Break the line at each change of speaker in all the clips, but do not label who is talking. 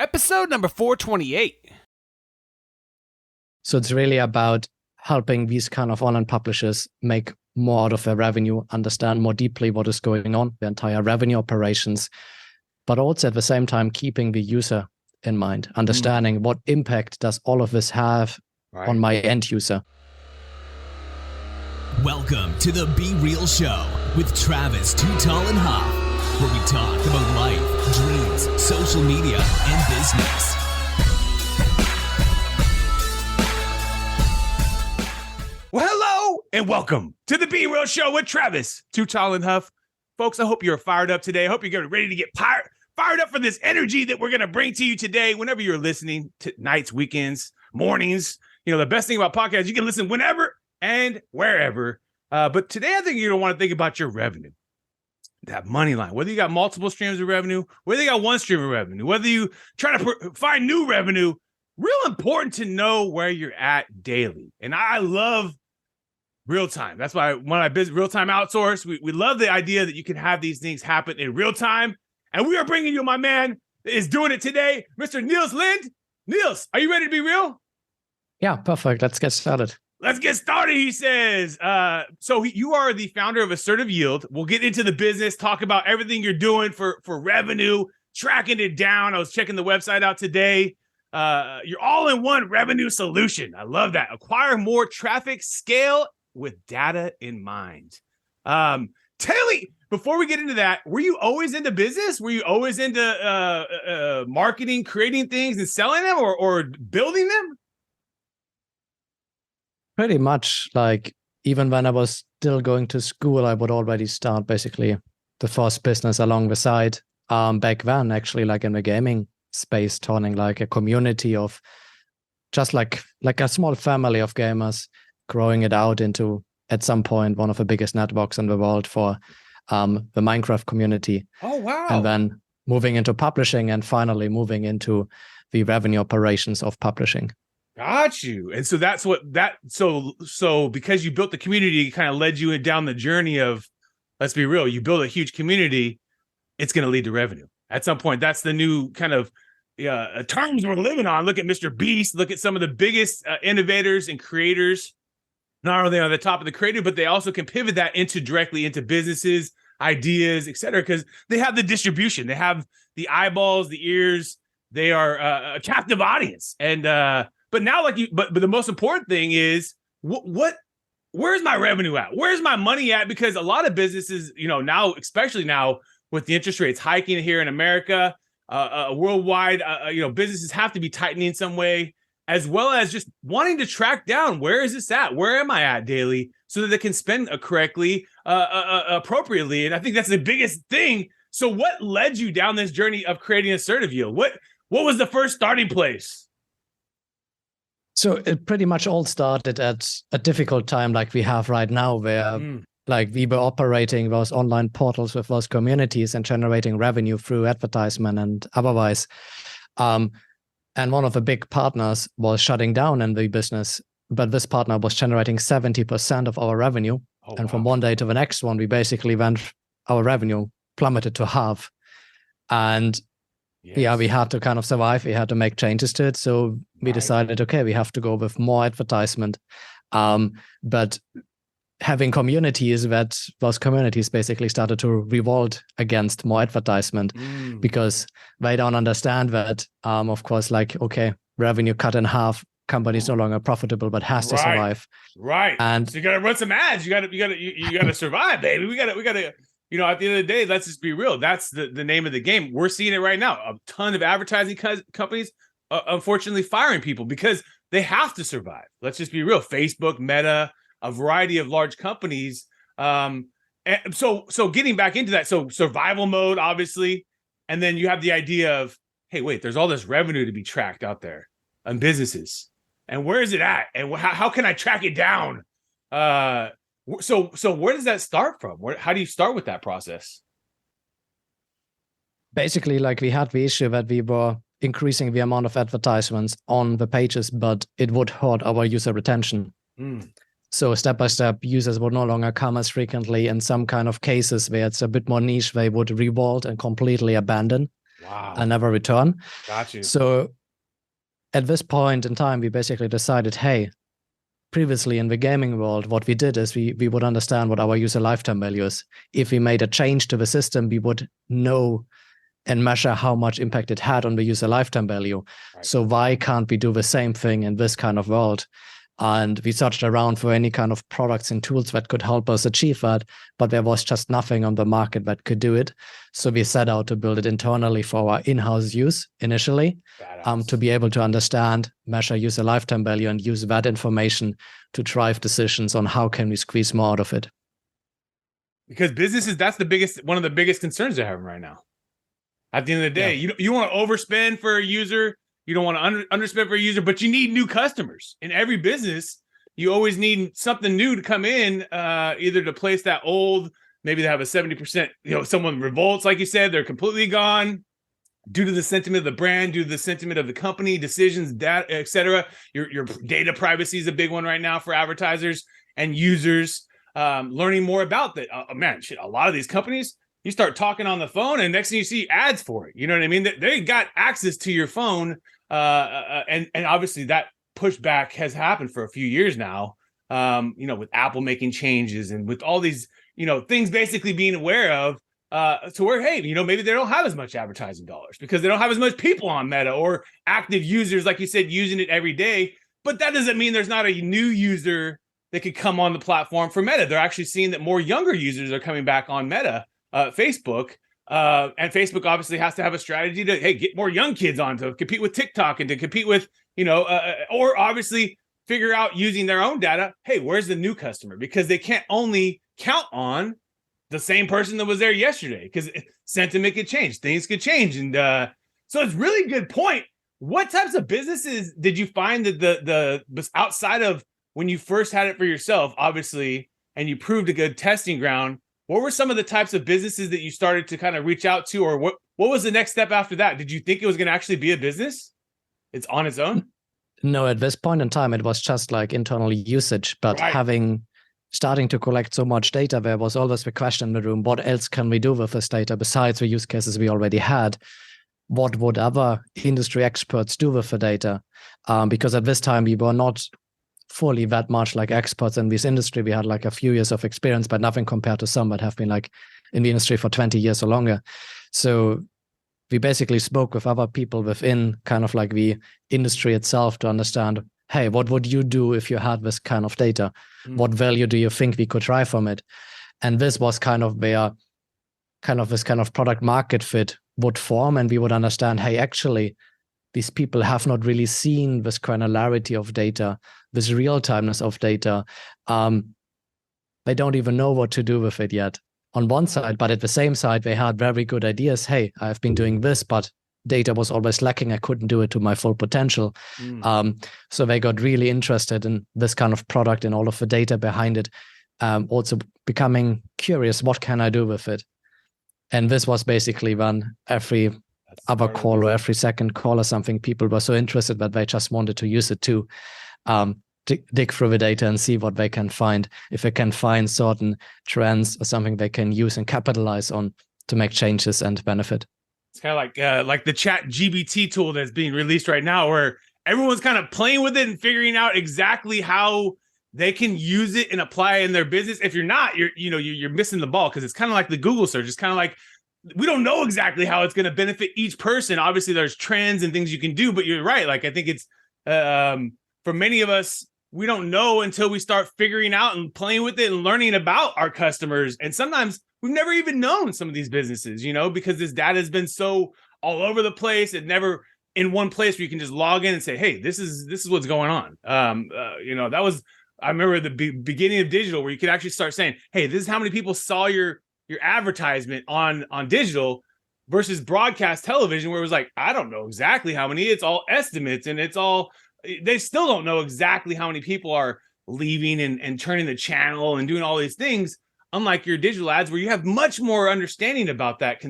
episode number 428.
So it's really about helping these kind of online publishers make more out of their revenue, understand more deeply what is going on, the entire revenue operations, but also at the same time keeping the user in mind, understanding what impact does all of this have on my end user.
Welcome to the Be Real Show with Travis Too Tall and Huff, where we talk about life, dreams, social media, and business.
Well, hello and welcome to the Be Real Show with Travis Too Tall and Huff. Folks, I hope you're fired up today. I hope you're ready to get fired up for this energy that we're going to bring to you today. Whenever you're listening to nights, weekends, mornings, the best thing about podcasts, you can listen whenever and wherever. But today, I think you're going to want to think about your revenue, that money line, whether you got multiple streams of revenue, whether you got one stream of revenue, whether you try to find new revenue. Real important to know where you're at daily. And I love real time. That's why when I business real time outsource, we love the idea that you can have these things happen in real time. And we are bringing you my man that is doing it today, Mr. Nils Lind. Nils, are you ready to be real?
Yeah, perfect. Let's get started.
Let's get started, he says. So you are the founder of Assertive Yield. We'll get into the business, talk about everything you're doing for revenue, tracking it down. I was checking the website out today. You're all-in-one revenue solution. I love that. Acquire more traffic, scale with data in mind. Tell me, before we get into that, were you always into business? Were you always into marketing, creating things and selling them or building them?
Pretty much, like, even when I was still going to school, I would already start basically the first business along the side. Back then, actually, like in the gaming space, turning like a community of just like a small family of gamers, growing it out into, at some point, one of the biggest networks in the world for the Minecraft community.
Oh, wow.
And then moving into publishing and finally moving into the revenue operations of publishing.
Got you. And so that's what that, so because you built the community, it kind of led you down the journey of, let's be real, you build a huge community, it's going to lead to revenue. At some point, that's the new kind of terms we're living on. Look at Mr. Beast, look at some of the biggest innovators and creators. Not only are they on the top of the creative, but they also can pivot that directly into businesses, ideas, et cetera, because they have the distribution, they have the eyeballs, the ears, they are a captive audience. And but now, but the most important thing is where's my revenue at? Where's my money at? Because a lot of businesses, now, especially now with the interest rates hiking here in America, worldwide, businesses have to be tightening in some way, as well as just wanting to track down, where is this at? Where am I at daily? So that they can spend correctly, appropriately. And I think that's the biggest thing. So what led you down this journey of creating Assertive Yield? What was the first starting place?
So it pretty much all started at a difficult time like we have right now, where like we were operating those online portals with those communities and generating revenue through advertisement and otherwise. And one of the big partners was shutting down in the business, but this partner was generating 70% of our revenue. Oh, and from one day to the next one, we basically our revenue plummeted to half. And yeah, we had to kind of survive. We had to make changes to it. So we decided, okay, we have to go with more advertisement. But having communities, those communities basically started to revolt against more advertisement because they don't understand that, of course, like, okay, revenue cut in half, company's no longer profitable, but has to survive.
Right. And so you got to run some ads. You got to survive, baby. We got to, at the end of the day, let's just be real. That's the name of the game. We're seeing it right now. A ton of advertising companies, unfortunately, firing people because they have to survive. Let's just be real. Facebook, Meta, a variety of large companies. And so getting back into that, so survival mode, obviously, and then you have the idea of, hey, wait, there's all this revenue to be tracked out there on businesses, and where is it at, and how can I track it down? So where does that start from? How do you start with that process?
Basically, like we had the issue that we were increasing the amount of advertisements on the pages, but it would hurt our user retention. So step by step, users would no longer come as frequently. In some kind of cases where it's a bit more niche, they would revolt and completely abandon.
Wow.
and never return.
Got you.
So at this point in time, we basically decided, hey, previously in the gaming world, what we did is we would understand what our user lifetime value is. If we made a change to the system, we would know and measure how much impact it had on the user lifetime value.
Right.
So why can't we do the same thing in this kind of world? And we searched around for any kind of products and tools that could help us achieve that, but there was just nothing on the market that could do it. So we set out to build it internally for our in-house use initially, to be able to understand, measure user lifetime value, and use that information to drive decisions on how can we squeeze more out of it.
Because businesses, that's one of the biggest concerns they're having right now. At the end of the day, you want to overspend for a user. You don't want to underspend for a user, but you need new customers. In every business, you always need something new to come in, either to place that old, maybe they have a 70%, someone revolts, like you said, they're completely gone due to the sentiment of the brand, due to the sentiment of the company, decisions, data, et cetera. Your data privacy is a big one right now for advertisers and users, learning more about that. A lot of these companies, you start talking on the phone and next thing you see ads for it. You know what I mean? They got access to your phone. And obviously that pushback has happened for a few years now, with Apple making changes and with all these, things basically being aware of, to where, hey, maybe they don't have as much advertising dollars because they don't have as much people on Meta or active users, like you said, using it every day. But that doesn't mean there's not a new user that could come on the platform for Meta. They're actually seeing that more younger users are coming back on Meta, Facebook. And Facebook obviously has to have a strategy to, hey, get more young kids on to compete with TikTok and to compete with, or obviously figure out using their own data. Hey, where's the new customer? Because they can't only count on the same person that was there yesterday because sentiment could change, things could change. And so it's really good point. What types of businesses did you find that the outside of when you first had it for yourself, obviously, and you proved a good testing ground? What were some of the types of businesses that you started to kind of reach out to, or what was the next step after that? Did you think it was going to actually be a business? It's on its own?
No, at this point in time, it was just like internal usage, but starting to collect so much data, there was always the question in the room, what else can we do with this data besides the use cases we already had? What would other industry experts do with the data? Because at this time, we were not fully that much like experts in this industry. We had like a few years of experience, but nothing compared to some that have been like in the industry for 20 years or longer. So we basically spoke with other people within kind of like the industry itself to understand, hey, what would you do if you had this kind of data? What value do you think we could drive from it? And this was kind of where this kind of product market fit would form. And we would understand, hey, actually, these people have not really seen this granularity of data, this real-timeness of data. They don't even know what to do with it yet on one side, but at the same side, they had very good ideas. Hey, I've been doing this, but data was always lacking. I couldn't do it to my full potential. So they got really interested in this kind of product and all of the data behind it. Also becoming curious, what can I do with it? And this was basically when every other call or every second call or something, people were so interested that they just wanted to use it to dig through the data and see what they can find. If they can find certain trends or something they can use and capitalize on to make changes and benefit.
It's kind of like the Chat GBT tool that's being released right now, where everyone's kind of playing with it and figuring out exactly how they can use it and apply it in their business. If you're not, you're missing the ball, because it's kind of like the Google search. It's kind of like, we don't know exactly how it's going to benefit each person. Obviously, there's trends and things you can do, but you're right. Like, I think it's for many of us, we don't know until we start figuring out and playing with it and learning about our customers. And sometimes we've never even known some of these businesses, because this data has been so all over the place. It never in one place where you can just log in and say, hey, this is what's going on. That was, I remember the beginning of digital, where you could actually start saying, hey, this is how many people saw your advertisement on digital versus broadcast television, where it was like, I don't know exactly how many. It's all estimates, and they still don't know exactly how many people are leaving and turning the channel and doing all these things. Unlike your digital ads, where you have much more understanding about that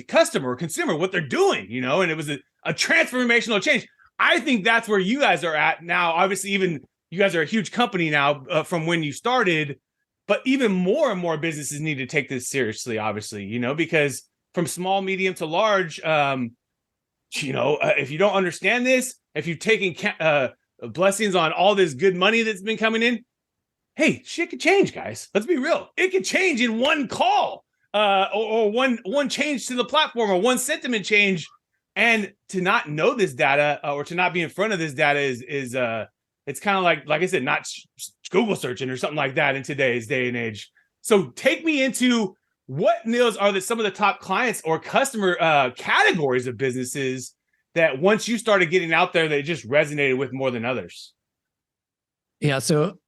customer or consumer, what they're doing, and it was a transformational change. I think that's where you guys are at now. Obviously, even you guys are a huge company now from when you started, but even more and more businesses need to take this seriously, obviously, because from small, medium to large. If you don't understand this, if you've taken blessings on all this good money that's been coming in, hey, shit could change, guys. Let's be real. It could change in one call, or one change to the platform, or one sentiment change. And to not know this data, or to not be in front of this data is it's kind of like I said, not Google searching or something like that in today's day and age. So take me into what, Nils, are some of the top clients or customer categories of businesses that once you started getting out there, they just resonated with more than others?
Yeah, so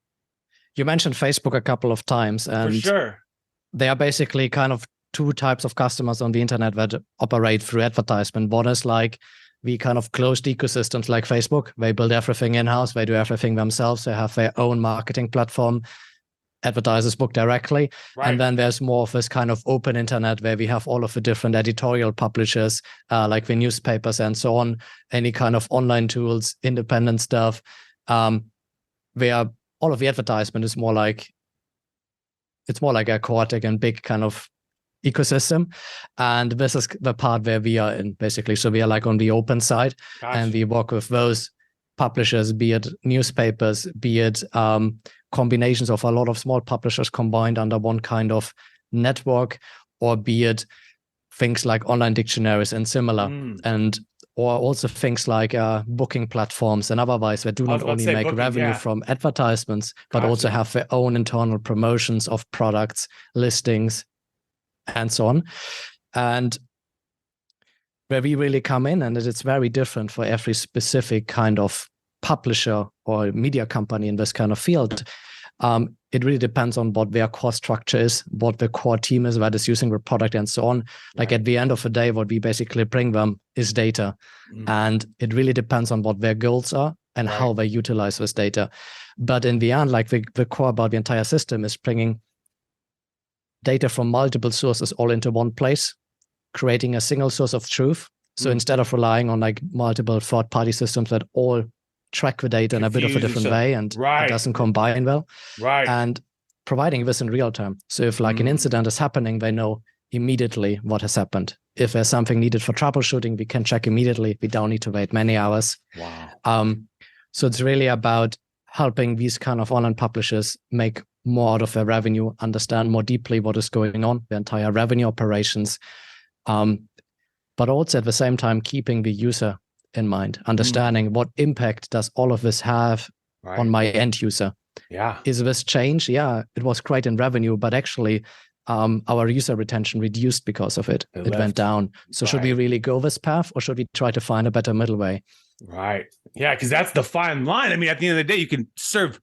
you mentioned Facebook a couple of times, and
for sure,
they are basically kind of two types of customers on the internet that operate through advertisement. One is like the kind of closed ecosystems like Facebook. They build everything in-house. They do everything themselves. They have their own marketing platform. Advertisers book directly. Right. And then there's more of this kind of open internet where we have all of the different editorial publishers, like the newspapers and so on, any kind of online tools, independent stuff, where all of the advertisement is more like a chaotic and big kind of ecosystem. And this is the part where we are in, basically. So we are like on the open side. Gotcha. And we work with those publishers, be it newspapers, be it combinations of a lot of small publishers combined under one kind of network, or be it things like online dictionaries and similar, or also things like booking platforms and otherwise that do not only make revenue from advertisements, but also have their own internal promotions of products, listings, and so on. And where we really come in, and it's very different for every specific kind of publisher or media company in this kind of field. It really depends on what their core structure is, what the core team is that is using the product, and so on. Like at the end of the day, what we basically bring them is data. And it really depends on what their goals are and how they utilize this data. But in the end, like the core about the entire system is bringing data from multiple sources all into one place, creating a single source of truth. So instead of relying on like multiple third-party systems that all track the data in a bit of a different way, and it doesn't combine well, and providing this in real time. So if like an incident is happening, they know immediately what has happened. If there's something needed for troubleshooting, we can check immediately. We don't need to wait many hours. So it's really about helping these kind of online publishers make more out of their revenue, understand more deeply what is going on, the entire revenue operations, but also at the same time keeping the user in mind, understanding what impact does all of this have on my end user. Is this change? Yeah, it was great in revenue, but actually our user retention reduced because of it. It went down. So should we really go this path, or should we try to find a better middle way?
Yeah, because that's the fine line. I mean, at the end of the day, you can serve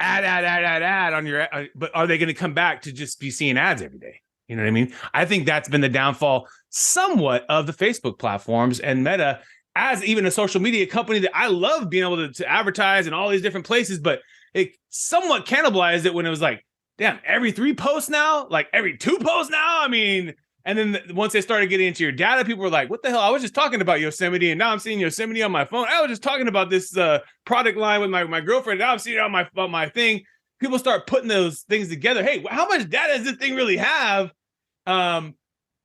ad on your, but are they going to come back to just be seeing ads every day? You know what I mean? I think that's been the downfall somewhat of the Facebook platforms and Meta, as even a social media company that I love being able to advertise in all these different places, but it somewhat cannibalized it when it was like, damn, every 3 posts now, like every 2 posts now. I mean, and then once they started getting into your data, people were like, what the hell? I was just talking about Yosemite, and now I'm seeing Yosemite on my phone. I was just talking about this product line with my girlfriend. Now I'm seeing it on my thing. People start putting those things together. Hey, how much data does this thing really have?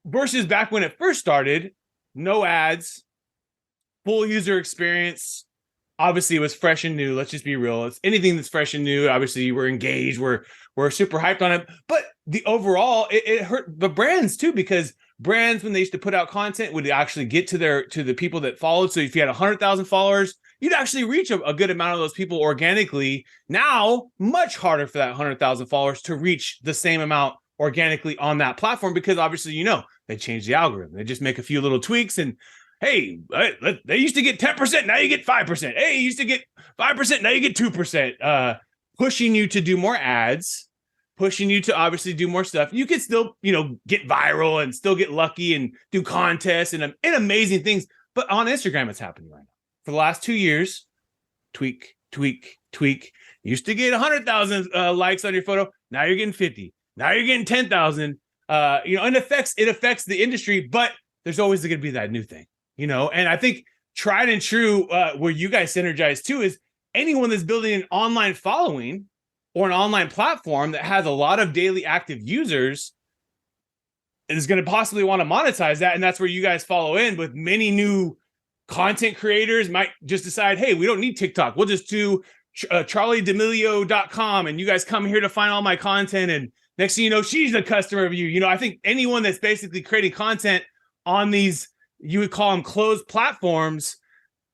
Versus back when it first started, no ads, full user experience. Obviously, it was fresh and new. Let's just be real. It's anything that's fresh and new. Obviously, we're engaged. We're super hyped on it. But the overall, it hurt the brands too, because brands, when they used to put out content, would actually get to the people that followed. So if you had 100,000 followers, you'd actually reach a good amount of those people organically. Now, much harder for that 100,000 followers to reach the same amount organically on that platform, because obviously, they change the algorithm. They just make a few little tweaks, and hey, they used to get 10%, now you get 5%. Hey, you used to get 5%, now you get 2%. Pushing you to do more ads, pushing you to obviously do more stuff. You could still, get viral and still get lucky and do contests and amazing things. But on Instagram, it's happening right now. For the last 2 years, tweak. You used to get 100,000 likes on your photo. Now you're getting 50. Now you're getting 10,000. And it affects the industry, but there's always going to be that new thing, and I think tried and true, where you guys synergize too, is anyone that's building an online following or an online platform that has a lot of daily active users, is going to possibly want to monetize that. And that's where you guys follow in with many new content creators might just decide, hey, we don't need TikTok. We'll just do charliedemilio.com and you guys come here to find all my content. And next thing you know, she's a customer of you. You know, I think anyone that's basically creating content on these, you would call them closed platforms,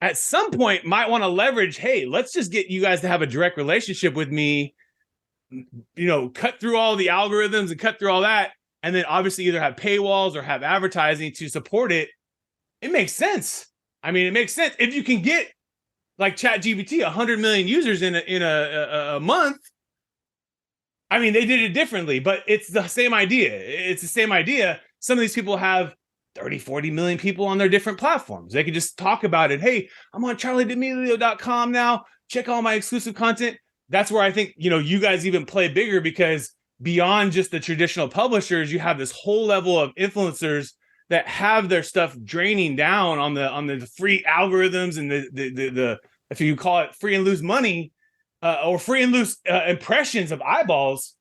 at some point might want to leverage, hey, let's just get you guys to have a direct relationship with me, you know, cut through all the algorithms and cut through all that. And then obviously either have paywalls or have advertising to support it. It makes sense. I mean, it makes sense. If you can get like ChatGPT, 100 million users in a month, I mean, they did it differently, but it's the same idea. It's the same idea. Some of these people have 30, 40 million people on their different platforms. They can just talk about it. Hey, I'm on charliedemilio.com now. Check all my exclusive content. That's where I think, you know, you guys even play bigger, because beyond just the traditional publishers, you have this whole level of influencers that have their stuff draining down on the free algorithms and the if you call it free and loose money or free and loose impressions of eyeballs.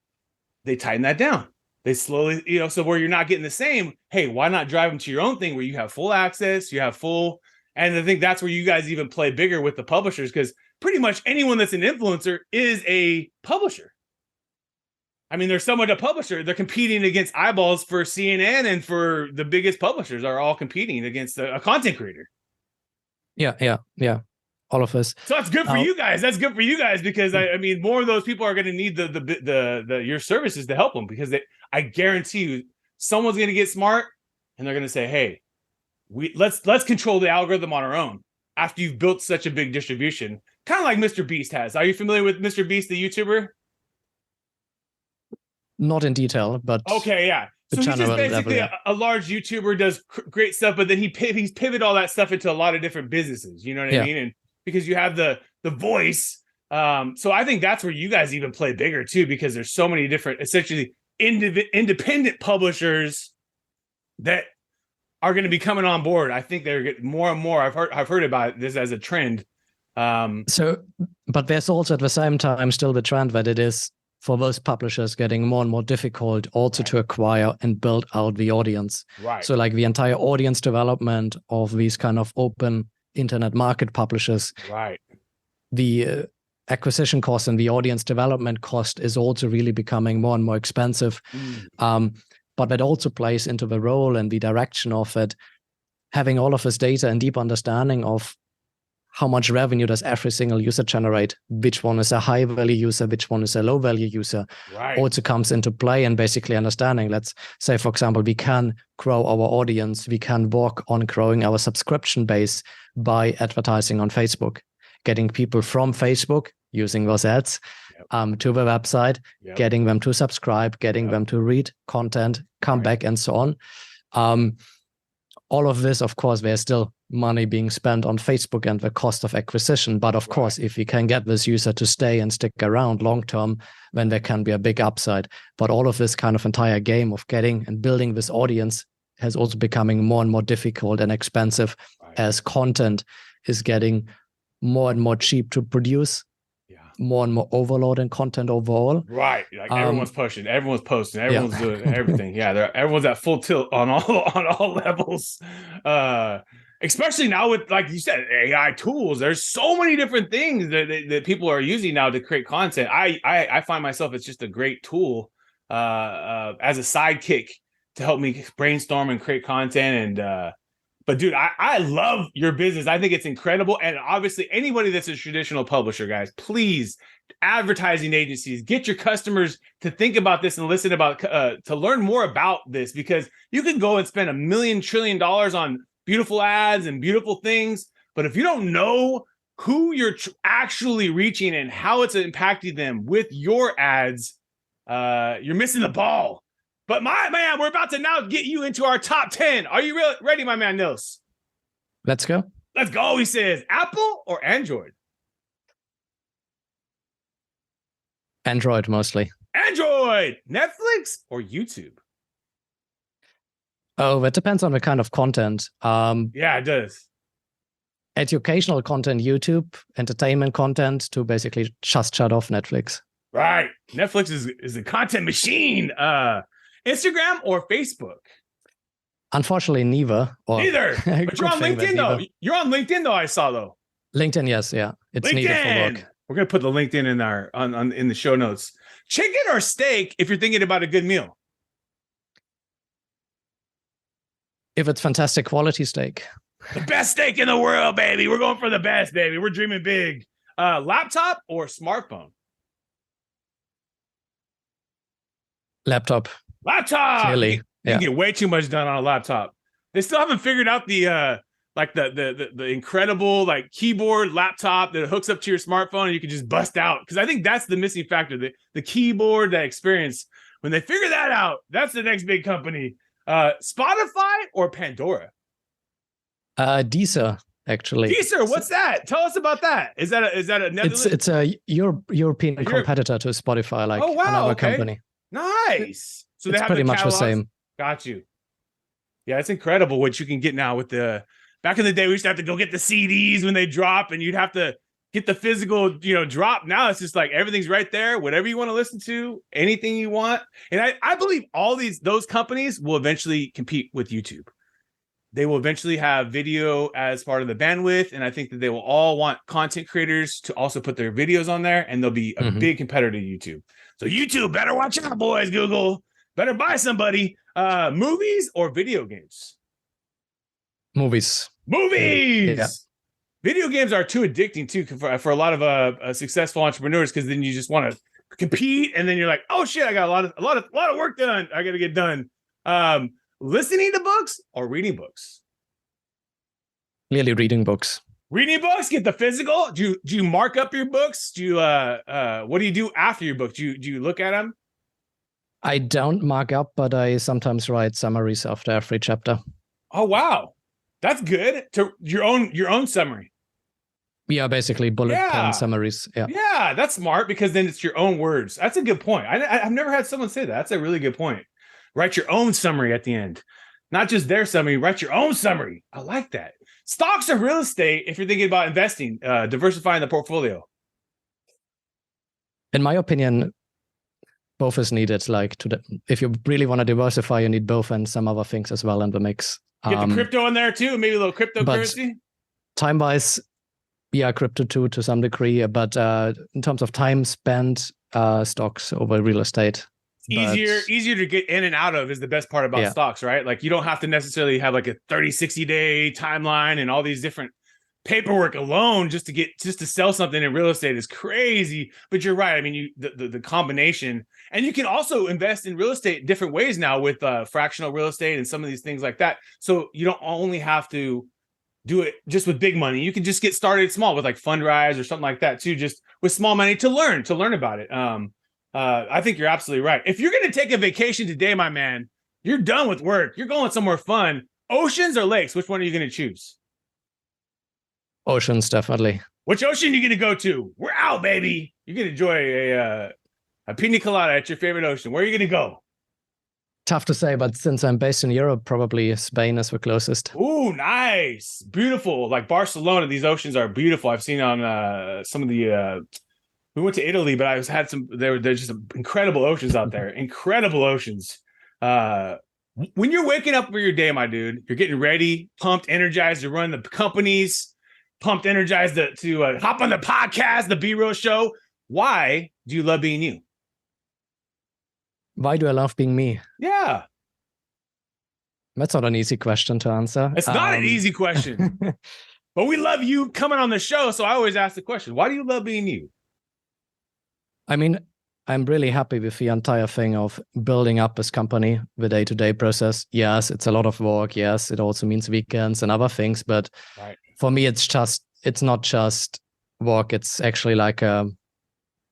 They tighten that down. They slowly, you know, so where you're not getting the same, hey, why not drive them to your own thing where you have full access, you have full, and I think that's where you guys even play bigger with the publishers, because pretty much anyone that's an influencer is a publisher. I mean, they're somewhat a publisher. They're competing against eyeballs for CNN, and for the biggest publishers are all competing against a content creator.
Yeah. All of us.
So that's good for you guys. That's good for you guys, because I mean, more of those people are going to need the your services to help them, because I guarantee you, someone's going to get smart and they're going to say, hey, let's control the algorithm on our own after you've built such a big distribution, kind of like Mr. Beast has. Are you familiar with Mr. Beast, the YouTuber?
Not in detail, but
okay, yeah. So he's just basically a large YouTuber, does great stuff, but then he's pivot all that stuff into a lot of different businesses. You know what I mean? And because you have the voice, so I think that's where you guys even play bigger too, because there's so many different, essentially independent publishers that are going to be coming on board. I think they're getting more and more. I've heard about this as a trend.
But there's also at the same time still the trend that it is, for those publishers, getting more and more difficult also to acquire and build out the audience.
Right.
So like the entire audience development of these kind of open internet market publishers,
right,
the acquisition cost and the audience development cost is also really becoming more and more expensive. But that also plays into the role and the direction of it, having all of this data and deep understanding of how much revenue does every single user generate, which one is a high value user, which one is a low value user, also comes into play. And basically understanding, let's say, for example, we can grow our audience, we can work on growing our subscription base by advertising on Facebook, getting people from Facebook using those ads to the website, getting them to subscribe, getting them to read content, come back, and so on. All of this, of course, there's still money being spent on Facebook and the cost of acquisition. But of course, if we can get this user to stay and stick around long term, then there can be a big upside. But all of this kind of entire game of getting and building this audience has also becoming more and more difficult and expensive as content is getting more and more cheap to produce. More and more overload in content overall. Right.
Like everyone's pushing, everyone's posting, everyone's doing everything. Everyone's at full tilt on all levels. Especially now with, like you said, AI tools. There's so many different things that people are using now to create content. I find myself, it's just a great tool as a sidekick to help me brainstorm and create content. And but dude, I love your business. I think it's incredible. And obviously anybody that's a traditional publisher, guys, please, advertising agencies, get your customers to think about this and listen about, to learn more about this, because you can go and spend $1 million trillion on beautiful ads and beautiful things. But if you don't know who you're actually reaching and how it's impacting them with your ads, you're missing the ball. But my man, we're about to now get you into our top 10. Are you ready, my man, Nils?
Let's go.
Let's go, he says. Apple or Android?
Android, mostly.
Android. Netflix or YouTube?
Oh, it depends on the kind of content.
Yeah, it does.
Educational content, YouTube. Entertainment content, to basically just shut off Netflix.
Right. Netflix is a content machine. Instagram or Facebook?
Unfortunately, neither.
Neither. But you're on LinkedIn though. You're on LinkedIn though. I saw though.
LinkedIn, yes, yeah. It's needed for work.
We're gonna put the LinkedIn in our in the show notes. Chicken or steak if you're thinking about a good meal.
If it's fantastic quality steak.
The best steak in the world, baby. We're going for the best, baby. We're dreaming big. Laptop or smartphone?
Laptop.
Laptop.
Clearly.
You can get way too much done on a laptop. They still haven't figured out the incredible like keyboard laptop that hooks up to your smartphone and you can just bust out. Because I think that's the missing factor. The keyboard, that experience. When they figure that out, that's the next big company. Spotify or Pandora?
Deezer, actually.
Deezer, what's that? Tell us about that. Is that a Netherlands?
It's a European competitor to Spotify, like another company.
Nice. So
it's pretty much the same.
Got you. Yeah, it's incredible what you can get now with the. Back in the day, we used to have to go get the CDs when they drop, and you'd have to get the physical, drop. Now it's just like everything's right there. Whatever you want to listen to, anything you want. And I believe those companies will eventually compete with YouTube. They will eventually have video as part of the bandwidth, and I think that they will all want content creators to also put their videos on there, and they'll be a big competitor to YouTube. So YouTube, better watch out, boys. Google, better buy somebody. Movies or video games?
Movies.
Yeah. Video games are too addicting too for a lot of successful entrepreneurs, because then you just want to compete, and then you're like, oh shit, I got a lot of work done. I got to get done. Listening to books or reading books?
Clearly reading books.
Reading books, get the physical. Do you mark up your books? Do you what do you do after your book? Do you look at them?
I don't mark up, but I sometimes write summaries after every chapter.
Oh wow. That's good. To your own summary.
Yeah, basically bullet point summaries.
Yeah, that's smart, because then it's your own words. That's a good point. I've never had someone say that. That's a really good point. Write your own summary at the end. Not just their summary, write your own summary. I like that. Stocks or real estate, if you're thinking about investing, diversifying the portfolio?
In my opinion, both is needed. If you really want to diversify, you need both and some other things as well in the mix.
Get the crypto in there too, maybe a little cryptocurrency?
Time-wise, yeah, crypto too, to some degree. But in terms of time spent, stocks over real estate.
Easier to get in and out of is the best part about stocks, right? Like you don't have to necessarily have like a 60 day timeline and all these different paperwork alone just to sell something in real estate is crazy. But you're right. I mean, the combination, and you can also invest in real estate different ways now with fractional real estate and some of these things like that. So you don't only have to do it just with big money. You can just get started small with like Fundrise or something like that too, just with small money to learn about it. I think you're absolutely right. If you're going to take a vacation today, my man, you're done with work. You're going somewhere fun. Oceans or lakes? Which one are you going to choose?
Oceans, definitely.
Which ocean are you going to go to? We're out, baby. You're going to enjoy a pina colada at your favorite ocean. Where are you going to go?
Tough to say, but since I'm based in Europe, probably Spain is the closest.
Ooh, nice. Beautiful. Like Barcelona, these oceans are beautiful. I've seen on some of the... we went to Italy, but there's just incredible oceans out there. Incredible oceans. When you're waking up for your day, my dude, you're getting ready, pumped, energized to run the companies, pumped, energized to hop on the podcast, the Be Real Show. Why do you love being you?
Why do I love being me?
Yeah.
That's not an easy question to answer.
It's not an easy question. But we love you coming on the show, so I always ask the question, why do you love being you?
I mean, I'm really happy with the entire thing of building up this company, the day-to-day process. Yes, it's a lot of work. Yes, it also means weekends and other things. But for me, it's not just work. It's actually like a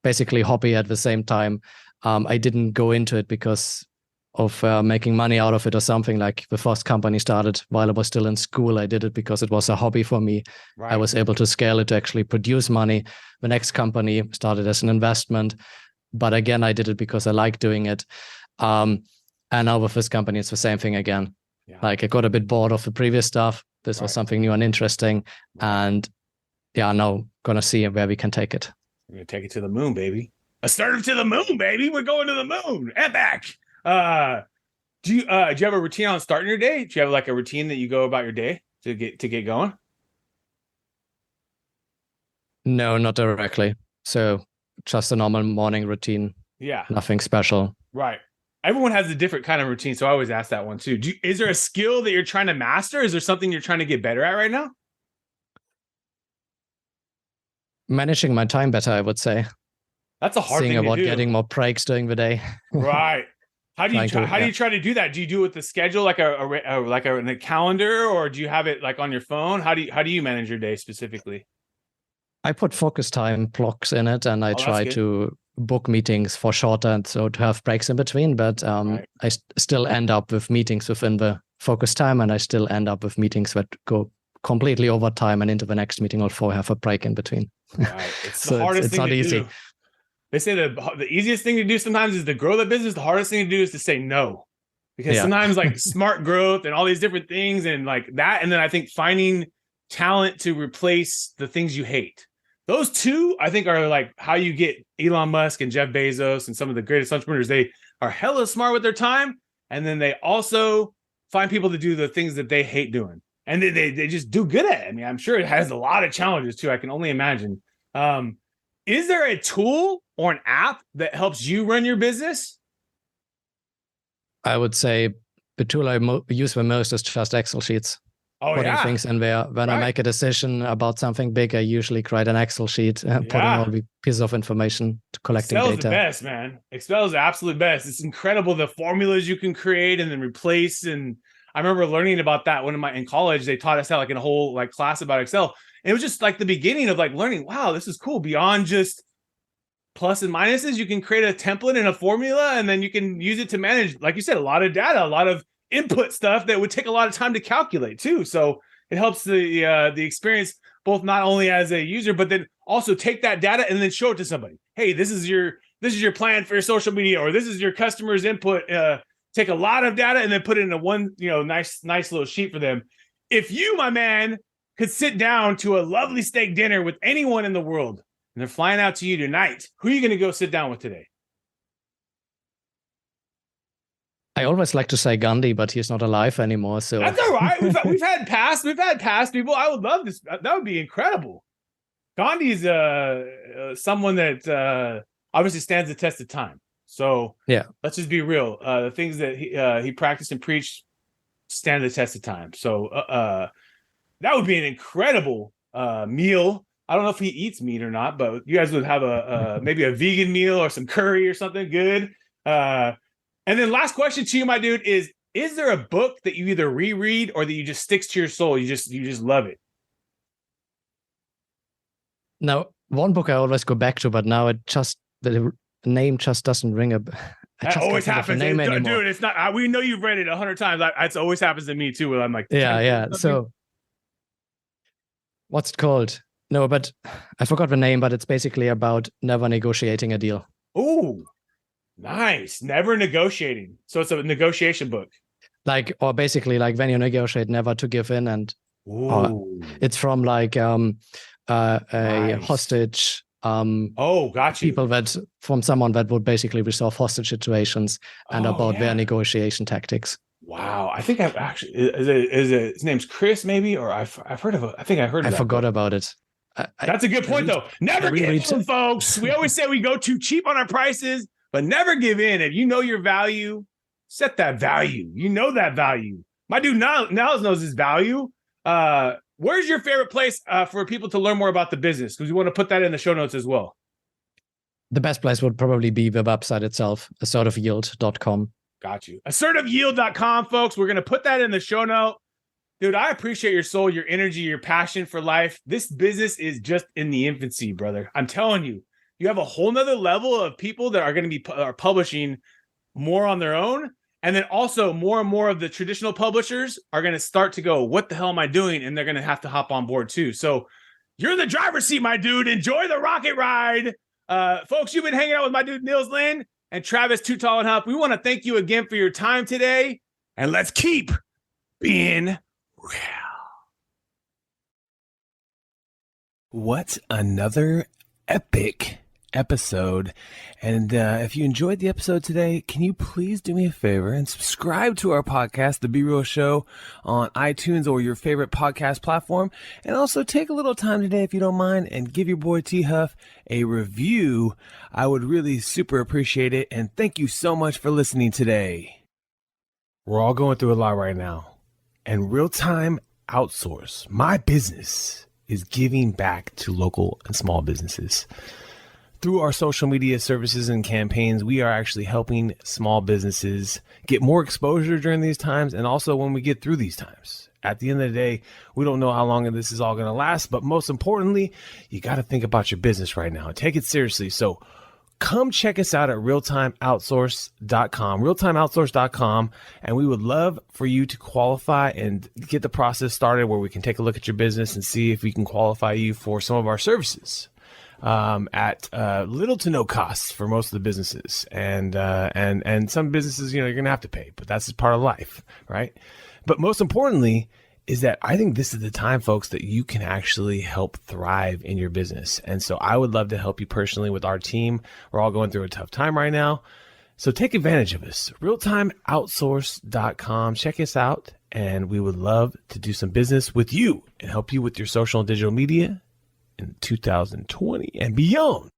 basically hobby at the same time. I didn't go into it because of making money out of it or something. Like the first company started while I was still in school. I did it because it was a hobby for me. Right. I was able to scale it to actually produce money. The next company started as an investment. But again, I did it because I like doing it. And now with this company, it's the same thing again. Yeah. Like I got a bit bored of the previous stuff. This was something new and interesting. And now gonna see where we can take it.
We're gonna take it to the moon, baby. A startup to the moon, baby. We're going to the moon and back. Do you have a routine on starting your day? Do you have like a routine that you go about your day to get going?
No, not directly. So just a normal morning routine.
Yeah.
Nothing special.
Right. Everyone has a different kind of routine, so I always ask that one too. Is there a skill that you're trying to master? Is there something you're trying to get better at right now?
Managing my time better, I would say.
That's a hard
Seeing
thing to
about
do.
getting more breaks during the day.
Right. How do you
Trying to-
try to do that? Do you do it with the schedule, like a calendar, or do you have it like on your phone? How do you manage your day specifically?
I put focus time blocks in it, and I
that's
try
good.
to book meetings for shorter, and so to have breaks in between. But
Right.
I still end up with meetings within the focus time, and I still end up with meetings that go completely over time and into the next meeting, although I have a break in between.
Right. It's
So
the hardest
it's
thing
not
to
easy.
do. They say the easiest thing to do sometimes is to grow the business. The hardest thing to do is to say no. Because
Yeah.
sometimes like smart growth and all these different things and like that. And then I think finding talent to replace the things you hate. Those two, I think, are like how you get Elon Musk and Jeff Bezos and some of the greatest entrepreneurs. They are hella smart with their time. And then they also find people to do the things that they hate doing. And they just do good at it. I mean, I'm sure it has a lot of challenges too. I can only imagine. Is there a tool or an app that helps you run your business?
I would say the tool I use the most is just Excel sheets.
Oh,
Putting
yeah.
things in there. When I
Right.
make a decision about something big, I usually create an Excel sheet, putting all the pieces of information, collecting
Excel's
data.
the best, man. Excel is the absolute best. It's incredible the formulas you can create and then replace. And I remember learning about that in college. They taught us how like in a whole like class about Excel. And it was just like the beginning of like learning. Wow, this is cool. Beyond just plus and minuses, you can create a template and a formula, and then you can use it to manage, like you said, a lot of data, a lot of input stuff that would take a lot of time to calculate too. So it helps the experience both not only as a user, but then also take that data and then show it to somebody. Hey, this is your plan for your social media, or this is your customer's input. Take a lot of data and then put it into one, nice little sheet for them. If you, my man, could sit down to a lovely steak dinner with anyone in the world and they're flying out to you tonight, who are you going to go sit down with today?
I always like to say Gandhi, but he's not alive anymore. So
that's all right. We've had past people. I would love this. That would be incredible. Gandhi's someone that obviously stands the test of time. So
yeah,
let's just be real. The things that he practiced and preached stand the test of time. So that would be an incredible meal. I don't know if he eats meat or not, but you guys would have maybe a vegan meal or some curry or something good. And then last question to you, my dude, is there a book that you either reread or that you just sticks to your soul? You just love it.
Now, one book I always go back to, but now the name just doesn't ring a.
That always happens, dude. It's not. We know you've read it 100 times. It always happens to me too. Where I'm like,
yeah. So, what's it called? No, but I forgot the name. But it's basically about never negotiating a deal.
Oh, nice. Never negotiating. So it's a negotiation book.
Or basically like when you negotiate, never to give in, and it's from like a hostage.
Gotcha.
People from someone that would basically resolve hostage situations and about their negotiation tactics.
Wow, I think I've actually is it his name's Chris maybe, or I've heard of it. I think I heard. I
forgot about it.
That's a good point though. Never give in, folks. We always say we go too cheap on our prices, but never give in. If you know your value, set that value. You know that value. My dude Nils knows his value. Where's your favorite place for people to learn more about the business? Because we want to put that in the show notes as well.
The best place would probably be the website itself, assertiveyield.com.
Got you. Assertiveyield.com, folks. We're going to put that in the show note. Dude, I appreciate your soul, your energy, your passion for life. This business is just in the infancy, brother. I'm telling you, you have a whole nother level of people that are going to be publishing more on their own. And then also more and more of the traditional publishers are going to start to go, what the hell am I doing? And they're going to have to hop on board too. So you're in the driver's seat, my dude. Enjoy the rocket ride. Folks, you've been hanging out with my dude, Nils Lynn and Travis Too Tall and Huff. We want to thank you again for your time today. And let's keep being real.
What another epic
episode. And if you enjoyed the episode today, can you please do me a favor and subscribe to our podcast, The Be Real Show, on iTunes or your favorite podcast platform. And also take a little time today, if you don't mind, and give your boy T Huff a review. I would really super appreciate it. And thank you so much for listening today. We're all going through a lot right now. And real-time outsource, my business, is giving back to local and small businesses. Through our social media services and campaigns, we are actually helping small businesses get more exposure during these times, and also when we get through these times. At the end of the day, we don't know how long this is all going to last, but most importantly, you got to think about your business right now and take it seriously. So come check us out at realtimeoutsource.com, and we would love for you to qualify and get the process started where we can take a look at your business and see if we can qualify you for some of our services. At little to no cost for most of the businesses, and some businesses, you're gonna have to pay, but that's just part of life, right? But most importantly is that I think this is the time, folks, that you can actually help thrive in your business. And so I would love to help you personally with our team. We're all going through a tough time right now, so take advantage of us. realtimeoutsource.com. Check us out, and we would love to do some business with you and help you with your social and digital media in 2020 and beyond.